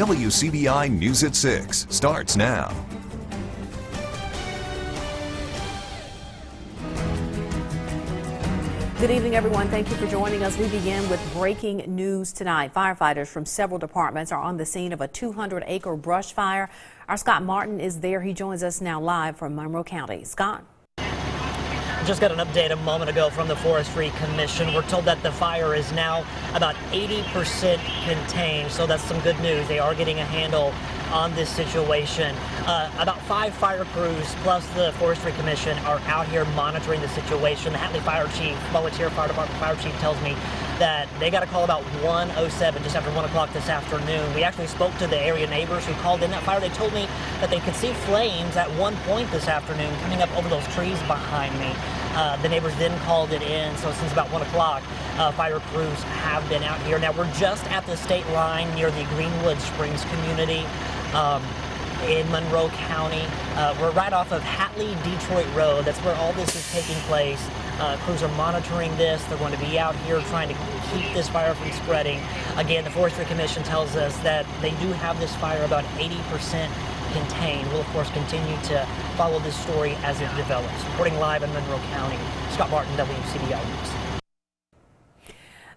WCBI News at 6 starts now. Good evening, everyone. Thank you for joining us. We begin with breaking news tonight. Firefighters from several departments are on the scene of a 200-acre brush fire. Our Scott Martin is there. He joins us now live from Monroe County. Scott? Just got an update a moment ago from the Forestry Commission. We're told that the fire is now about 80% contained, so that's some good news. They are getting a handle on this situation. About 5 fire crews plus the Forestry Commission are out here monitoring the situation. The Hatley Fire Chief, Volunteer Fire Department Fire Chief, tells me that they got a call about 1:07 just after 1 o'clock this afternoon. We actually spoke to the area neighbors who called in that fire. They told me that they could see flames at one point this afternoon coming up over those trees behind me. The neighbors then called it in, so since about 1 o'clock, fire crews have been out here. Now, we're just at the state line near the Greenwood Springs community in Monroe County. We're right off of Hatley Detroit Road. That's where all this is taking place. Crews are monitoring this. They're going to be out here trying to keep this fire from spreading. Again, the Forestry Commission tells us that they do have this fire about 80% contained. We'll, of course, continue to follow this story as it develops. Reporting live in Monroe County, Scott Martin, WCBI News.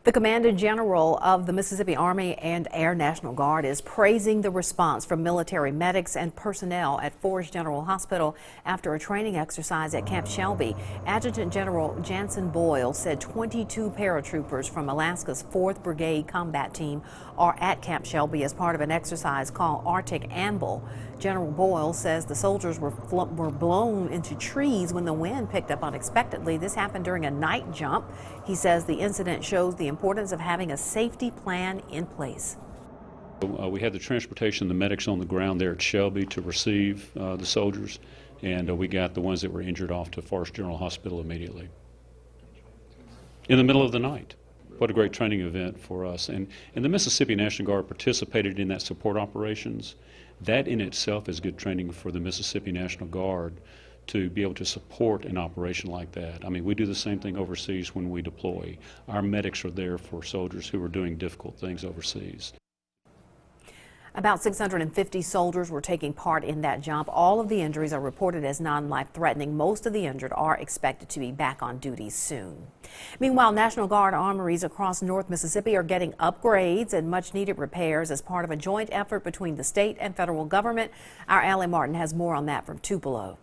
The Commander General of the Mississippi Army and Air National Guard is praising the response from military medics and personnel at Forrest General Hospital after a training exercise at Camp Shelby. Adjutant General Jansen Boyle said 22 paratroopers from Alaska's 4th Brigade Combat Team are at Camp Shelby as part of an exercise called Arctic Amble. General Boyle says the soldiers were blown into trees when the wind picked up unexpectedly. This happened during a night jump. He says the incident shows the importance of having a safety plan in place. We had the transportation, the medics on the ground there at Shelby to receive the soldiers, and we got the ones that were injured off to Forrest General Hospital immediately. In the middle of the night. What a great training event for us. And the Mississippi National Guard participated in that support operations. That in itself is good training for the Mississippi National Guard to be able to support an operation like that. I mean, we do the same thing overseas when we deploy. Our medics are there for soldiers who are doing difficult things overseas. About 650 soldiers were taking part in that jump. All of the injuries are reported as non-life-threatening. Most of the injured are expected to be back on duty soon. Meanwhile, National Guard armories across North Mississippi are getting upgrades and much-needed repairs as part of a joint effort between the state and federal government. Our Allie Martin has more on that from Tupelo.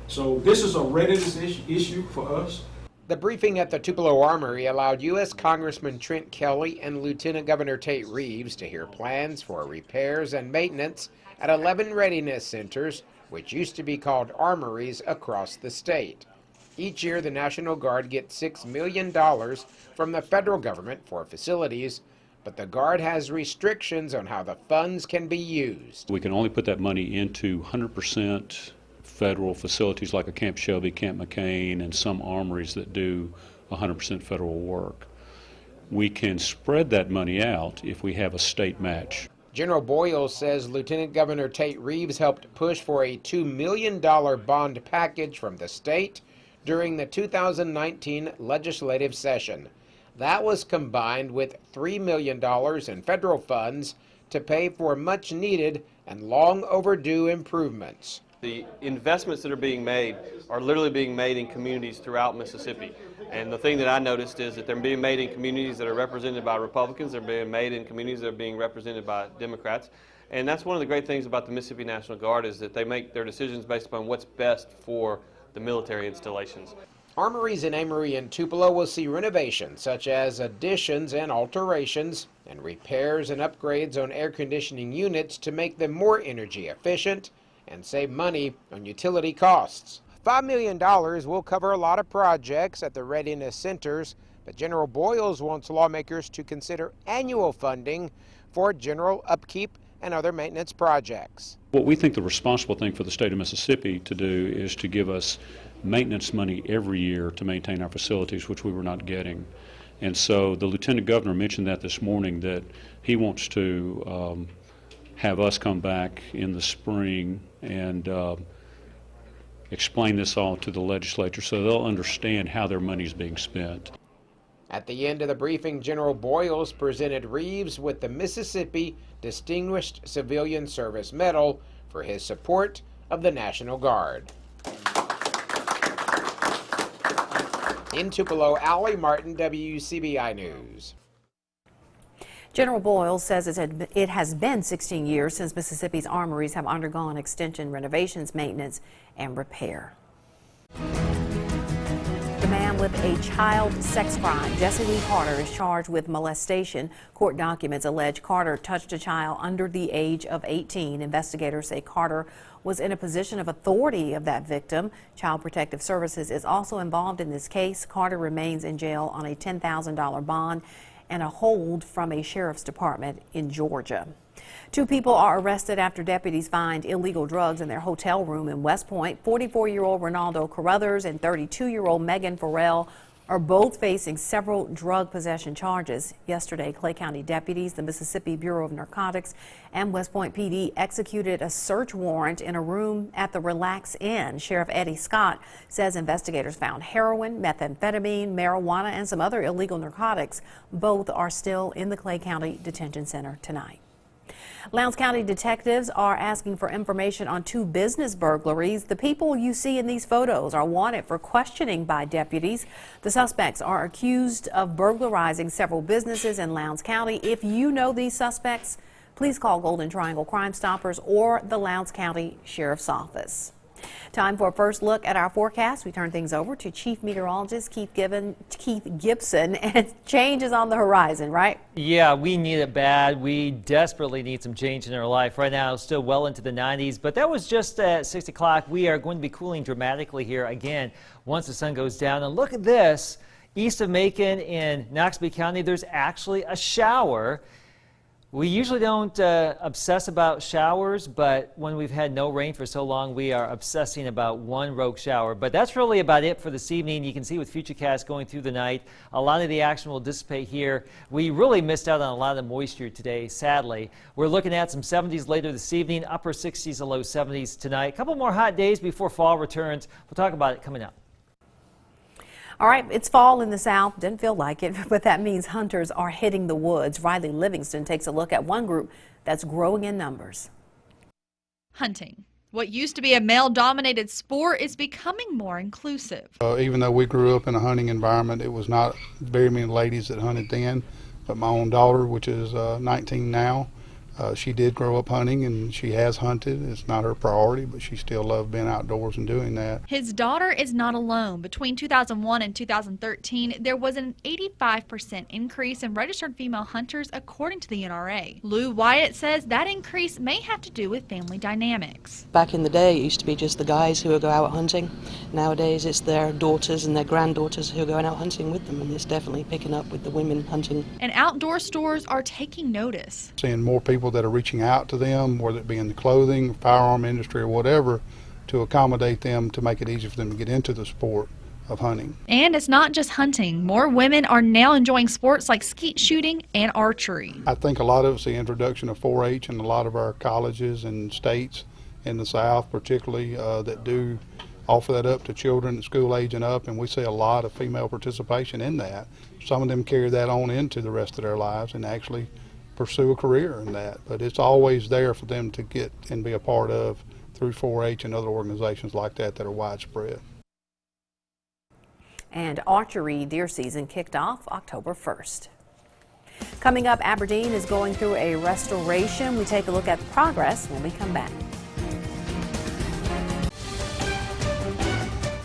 So this is a readiness issue for us. The briefing at the Tupelo Armory allowed U.S. Congressman Trent Kelly and Lieutenant Governor Tate Reeves to hear plans for repairs and maintenance at 11 readiness centers, which used to be called armories across the state. Each year, the National Guard gets $6 million from the federal government for facilities, but the Guard has restrictions on how the funds can be used. We can only put that money into 100% federal facilities like a Camp Shelby, Camp McCain, and some armories that do 100% federal work. We can spread that money out if we have a state match. General Boyle says Lieutenant Governor Tate Reeves helped push for a $2 million bond package from the state during the 2019 legislative session. That was combined with $3 million in federal funds to pay for much needed and long overdue improvements. The investments that are being made are literally being made in communities throughout Mississippi. And the thing that I noticed is that they're being made in communities that are represented by Republicans, they're being made in communities that are being represented by Democrats. And that's one of the great things about the Mississippi National Guard is that they make their decisions based upon what's best for the military installations. Armories in Amory and Tupelo will see renovations such as additions and alterations and repairs and upgrades on air conditioning units to make them more energy efficient and save money on utility costs. $5 million will cover a lot of projects at the readiness centers, but General Boyles wants lawmakers to consider annual funding for general upkeep and other maintenance projects. What we think the responsible thing for the state of Mississippi to do is to give us maintenance money every year to maintain our facilities, which we were not getting. And so the Lieutenant Governor mentioned that this morning, that he wants to have us come back in the spring and explain this all to the legislature so they'll understand how their money is being spent. At the end of the briefing, General Boyles presented Reeves with the Mississippi Distinguished Civilian Service Medal for his support of the National Guard. In Tupelo, Allie Martin, WCBI News. General Boyles says it has been 16 years since Mississippi's armories have undergone extension, renovations, maintenance, and repair. The man with a child sex crime, Jesse Lee Carter, is charged with molestation. Court documents allege Carter touched a child under the age of 18. Investigators say Carter was in a position of authority of that victim. Child Protective Services is also involved in this case. Carter remains in jail on a $10,000 bond and a hold from a sheriff's department in Georgia. 2 people are arrested after deputies find illegal drugs in their hotel room in West Point. 44-year-old Ronaldo Carruthers and 32-year-old Megan Farrell are both facing several drug possession charges. Yesterday, Clay County deputies, the Mississippi Bureau of Narcotics, and West Point PD executed a search warrant in a room at the Relax Inn. Sheriff Eddie Scott says investigators found heroin, methamphetamine, marijuana, and some other illegal narcotics. Both are still in the Clay County Detention Center tonight. Lowndes County detectives are asking for information on 2 business burglaries. The people you see in these photos are wanted for questioning by deputies. The suspects are accused of burglarizing several businesses in Lowndes County. If you know these suspects, please call Golden Triangle Crime Stoppers or the Lowndes County Sheriff's Office. Time for a first look at our forecast. We turn things over to Chief Meteorologist Keith Gibson, and change is on the horizon, right? Yeah, we need it bad. We desperately need some change in our life. Right now, it's still well into the 90s, but that was just at 6 o'clock. We are going to be cooling dramatically here again once the sun goes down. And look at this. East of Macon in Noxubee County, there's actually a shower. We usually don't obsess about showers, but when we've had no rain for so long, we are obsessing about one rogue shower. But that's really about it for this evening. You can see with Futurecast going through the night, a lot of the action will dissipate here. We really missed out on a lot of the moisture today, sadly. We're looking at some 70s later this evening, upper 60s to low 70s tonight. A couple more hot days before fall returns. We'll talk about it coming up. All right, it's fall in the South. Didn't feel like it, but that means hunters are hitting the woods. Riley Livingston takes a look at one group that's growing in numbers. Hunting. What used to be a male-dominated sport is becoming more inclusive. Even though we grew up in a hunting environment, it was not very many ladies that hunted then. But my own daughter, which is 19 now, she did grow up hunting, and she has hunted. It's not her priority, but she still loved being outdoors and doing that. His daughter is not alone. Between 2001 and 2013, there was an 85% increase in registered female hunters, according to the NRA. Lou Wyatt says that increase may have to do with family dynamics. Back in the day, it used to be just the guys who would go out hunting. Nowadays, it's their daughters and their granddaughters who are going out hunting with them, and it's definitely picking up with the women hunting. And outdoor stores are taking notice. Seeing more people that are reaching out to them, whether it be in the clothing, firearm industry, or whatever, to accommodate them to make it easier for them to get into the sport of hunting. And it's not just hunting. More women are now enjoying sports like skeet shooting and archery. I think a lot of it's the introduction of 4-H in a lot of our colleges and states in the South, particularly that do offer that up to children at school age and up, and we see a lot of female participation in that. Some of them carry that on into the rest of their lives and actually pursue a career in that, but it's always there for them to get and be a part of through 4-H and other organizations like that that are widespread. And archery deer season kicked off October 1st. Coming up, Aberdeen is going through a restoration. We take a look at the progress when we come back.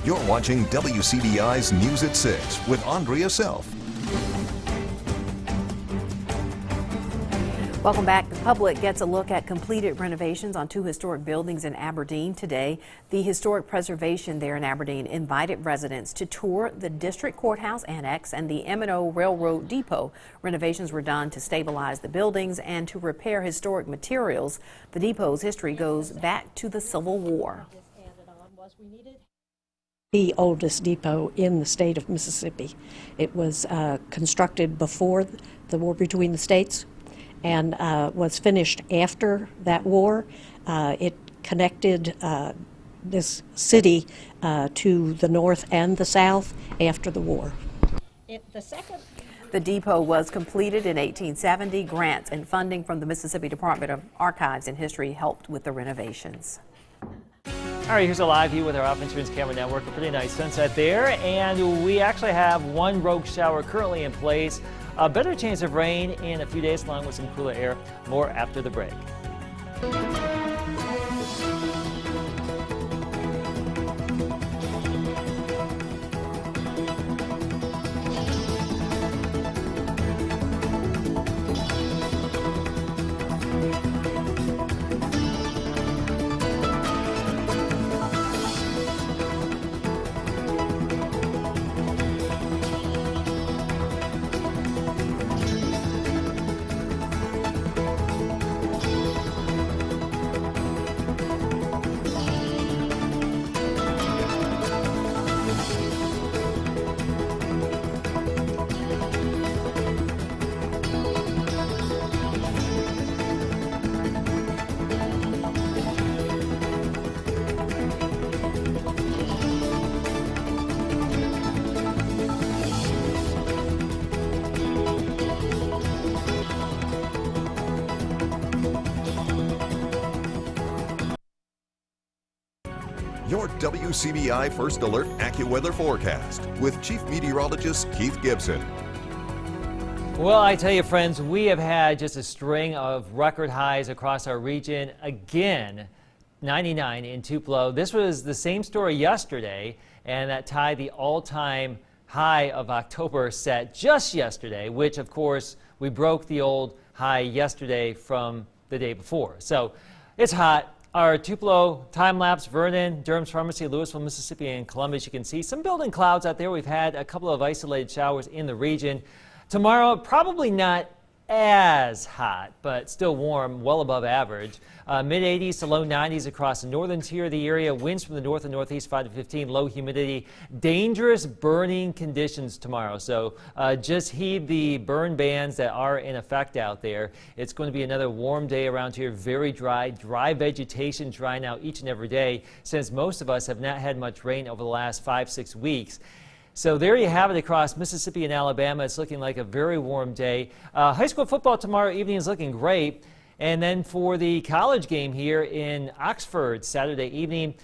You're watching WCBI's News at 6 with Andrea Self. Welcome back. The public gets a look at completed renovations on 2 historic buildings in Aberdeen today. The Historic Preservation there in Aberdeen invited residents to tour the District Courthouse Annex and the M&O Railroad Depot. Renovations were done to stabilize the buildings and to repair historic materials. The depot's history goes back to the Civil War. The oldest depot in the state of Mississippi. It was constructed before the war between the states and was finished after that war. It connected this city to the north and the south after the war. The depot was completed in 1870. Grants and funding from the Mississippi Department of Archives and History helped with the renovations. All right, here's a live view with our Off Insurance Camera Network. A pretty nice sunset there, and we actually have one rogue shower currently in place. A better chance of rain in a few days, along with some cooler air. More after the break. Your WCBI First Alert AccuWeather forecast with Chief Meteorologist Keith Gibson. Well, I tell you, friends, we have had just a string of record highs across our region. Again, 99 in Tupelo. This was the same story yesterday, and that tied the all-time high of October set just yesterday, which, of course, we broke the old high yesterday from the day before. So it's hot. Our Tupelo time-lapse, Vernon, Durham's Pharmacy, Louisville, Mississippi, and Columbus. You can see some building clouds out there. We've had a couple of isolated showers in the region. Tomorrow, probably not as hot, but still warm, well above average. Mid-80s to low 90s across the northern tier of the area. Winds from the north and northeast 5 to 15. Low humidity. Dangerous burning conditions tomorrow. So just heed the burn bans that are in effect out there. It's going to be another warm day around here. Very dry vegetation drying out each and every day, since most of us have not had much rain over the last 5-6 weeks. So there you have it across Mississippi and Alabama. It's looking like a very warm day. High school football tomorrow evening is looking great. And then for the college game here in Oxford, Saturday evening,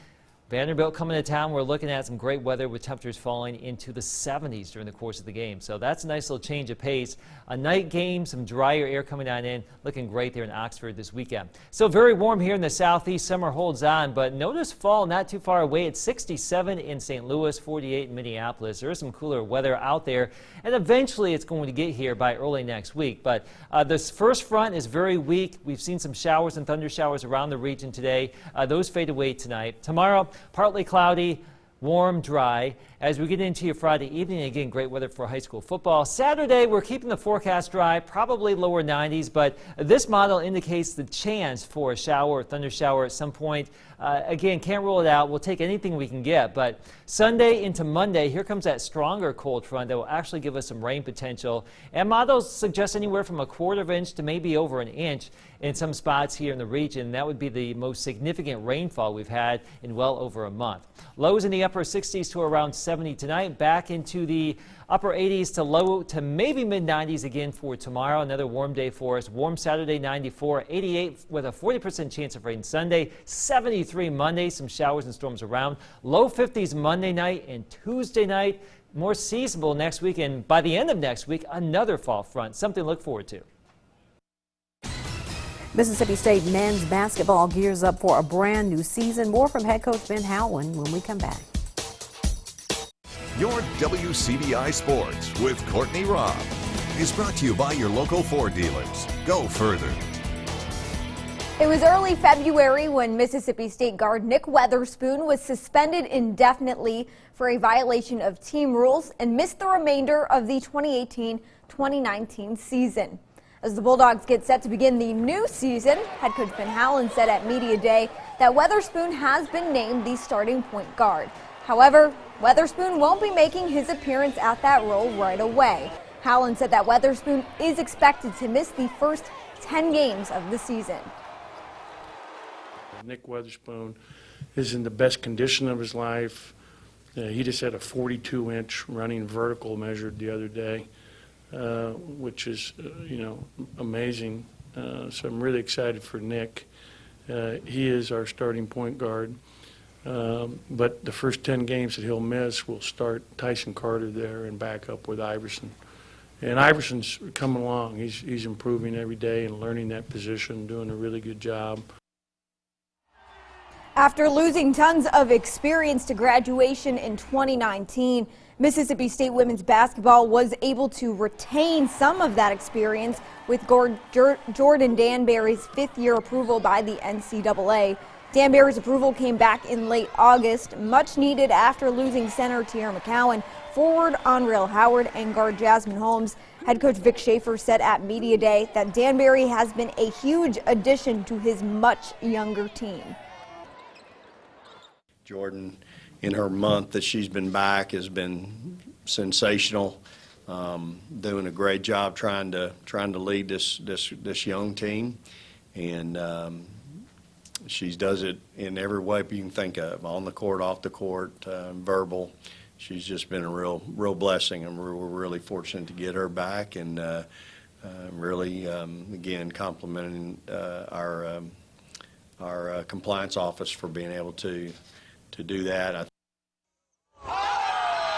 Vanderbilt coming to town. We're looking at some great weather with temperatures falling into the 70s during the course of the game. So that's a nice little change of pace. A night game, some drier air coming on in. Looking great there in Oxford this weekend. So very warm here in the southeast. Summer holds on, but notice fall not too far away. It's 67 in St. Louis, 48 in Minneapolis. There is some cooler weather out there, and eventually it's going to get here by early next week. But this first front is very weak. We've seen some showers and thunder showers around the region today. Those fade away tonight. Tomorrow, partly cloudy, warm, dry. As we get into your Friday evening, again, great weather for high school football. Saturday, we're keeping the forecast dry, probably lower 90s, but this model indicates the chance for a shower or thunder shower at some point. Again, can't rule it out. We'll take anything we can get, but Sunday into Monday, here comes that stronger cold front that will actually give us some rain potential. And models suggest anywhere from 1/4 inch to maybe over an inch in some spots here in the region. That would be the most significant rainfall we've had in well over a month. Lows in the upper 60s to around 70 tonight, back into the upper 80s to low to maybe mid-90s again for tomorrow. Another warm day for us. Warm Saturday, 94, 88 with a 40% chance of rain Sunday, 73 Monday, some showers and storms around. Low 50s Monday night and Tuesday night. More seasonable next week, and by the end of next week, another fall front. Something to look forward to. Mississippi State men's basketball gears up for a brand new season. More from head coach Ben Howland when we come back. Your WCBI Sports with Courtney Robb is brought to you by your local Ford dealers. Go further. It was early February when Mississippi State guard Nick Weatherspoon was suspended indefinitely for a violation of team rules and missed the remainder of the 2018-2019 season. As the Bulldogs get set to begin the new season, head coach Ben Howland said at Media Day that Weatherspoon has been named the starting point guard. However, Weatherspoon won't be making his appearance at that role right away. Howland said that Weatherspoon is expected to miss the first 10 games of the season. Nick Weatherspoon is in the best condition of his life. He just had a 42-inch running vertical measured the other day, which is, amazing. So I'm really excited for Nick. He is our starting point guard. But the first 10 games that he'll miss, we'll start Tyson Carter there and back up with Iverson. And Iverson's coming along. He's improving every day and learning that position, doing a really good job. After losing tons of experience to graduation in 2019, Mississippi State women's basketball was able to retain some of that experience with Jordan Danbury's fifth-year approval by the NCAA. Danbury's approval came back in late August, much needed after losing center Tiara McCowan, forward Onreal Howard, and guard Jasmine Holmes. Head coach Vic Schaefer said at Media Day that Danbury has been a huge addition to his much younger team. Jordan, in her month that she's been back, has been sensational, doing a great job trying to lead this young team, and she does it in every way you can think of, on the court, off the court, verbal. She's just been a real blessing, and we're really fortunate to get her back, and really, again, complimenting our compliance office for being able to do that.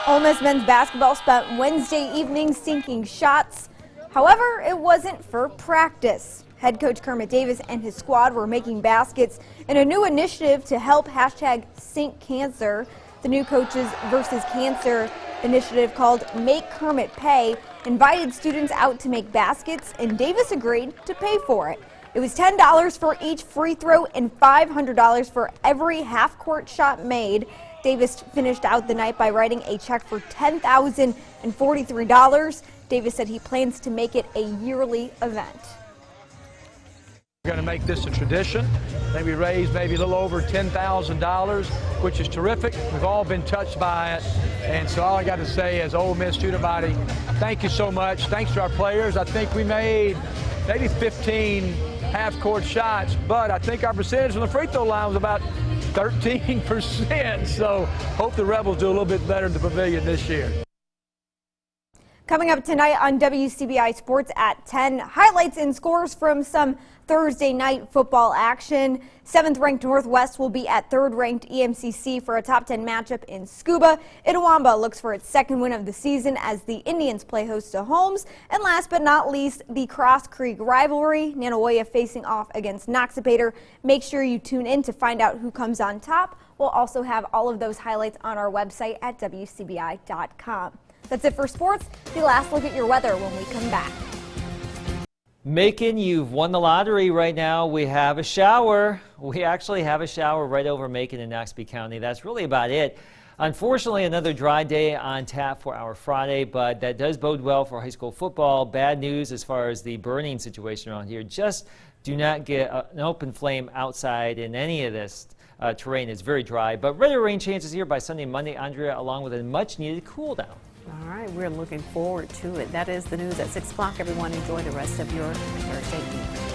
Ole Miss men's basketball spent Wednesday evening sinking shots. However, it wasn't for practice. Head coach Kermit Davis and his squad were making baskets in a new initiative to help #SinkCancer. The new Coaches versus Cancer initiative, called Make Kermit Pay, invited students out to make baskets, and Davis agreed to pay for it. It was $10 for each free throw and $500 for every half-court shot made. Davis finished out the night by writing a check for $10,043. Davis said he plans to make it a yearly event. We're going to make this a tradition. Maybe raise maybe a little over $10,000, which is terrific. We've all been touched by it. And so all I got to say as Ole Miss student body, thank you so much. Thanks to our players. I think we made maybe 15 half-court shots, but I think our percentage on the free throw line was about 13%. So hope the Rebels do a little bit better in the pavilion this year. Coming up tonight on WCBI Sports at 10, highlights and scores from some Thursday night football action. 7th-ranked Northwest will be at 3rd-ranked EMCC for a top 10 matchup in Scuba. Itawamba looks for its second win of the season as the Indians play host to Holmes. And last but not least, the Cross Creek rivalry, Nanaoya facing off against Noxapater. Make sure you tune in to find out who comes on top. We'll also have all of those highlights on our website at WCBI.com. That's it for sports. The last look at your weather when we come back. Macon, you've won the lottery right now. We have a shower. We actually have a shower right over Macon in Noxubee County. That's really about it. Unfortunately, another dry day on tap for our Friday, but that does bode well for high school football. Bad news as far as the burning situation around here. Just do not get an open flame outside in any of this terrain. It's very dry, but regular rain chances here by Sunday and Monday, Andrea, along with a much-needed cool down. All right, we're looking forward to it. That is the news at 6 o'clock. Everyone, enjoy the rest of your Thursday evening.